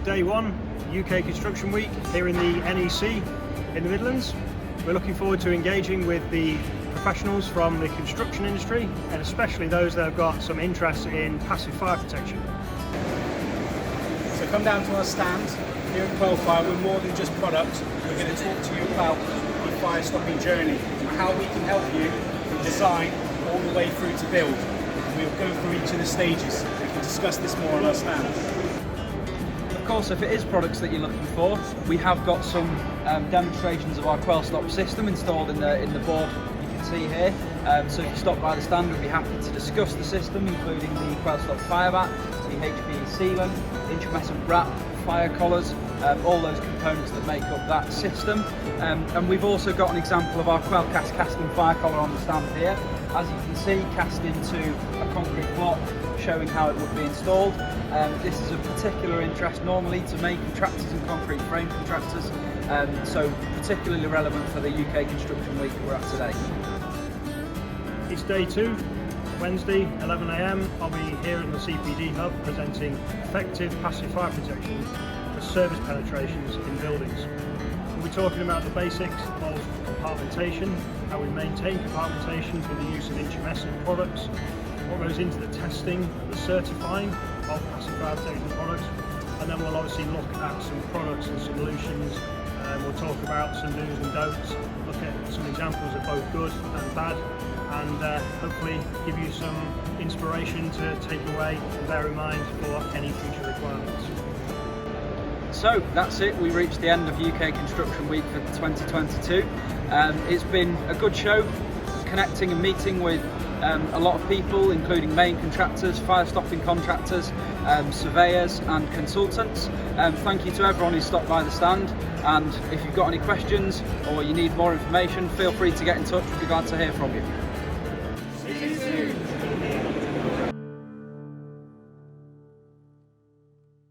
day one, UK Construction Week here in the NEC in the Midlands. We're looking forward to engaging with the professionals from the construction industry, and especially those that have got some interest in passive fire protection. So come down to our stand here at Quellfire. We're more than just products. We're going to talk to you about the fire stopping journey and how we can help you from design all the way through to build. And we'll go through each of the stages. We can discuss this more on our stand. Of course, if it is products that you're looking for, we have got some demonstrations of our QuellStop system installed in the board you can see here. So if you stop by the stand, we'd be happy to discuss the system, including the QuellStop fire mat, the HPE sealant, intumescent wrap, fire collars, all those components that make up that system. And we've also got an example of our QuellCast casting fire collar on the stand here. As you can see, cast into a concrete block, showing how it would be installed. This is of particular interest normally to main contractors and concrete frame contractors, so particularly relevant for the UK Construction Week we're at today. It's day two, Wednesday, 11 AM. I'll be here in the CPD hub presenting effective passive fire protection for service penetrations in buildings. We'll be talking about the basics of compartmentation, how we maintain compartmentation through the use of intumescent products, what goes into the testing, the certifying of passive fire protection products, and then we'll obviously look at some products and solutions. We'll talk about some do's and don'ts, look at some examples of both good and bad, and hopefully give you some inspiration to take away and bear in mind for any future requirements. So that's it, we reached the end of UK Construction Week for 2022. It's been a good show, connecting and meeting with a lot of people, including main contractors, fire stopping contractors, surveyors and consultants. Thank you to everyone who stopped by the stand, and if you've got any questions or you need more information, feel free to get in touch. We'd be glad to hear from you.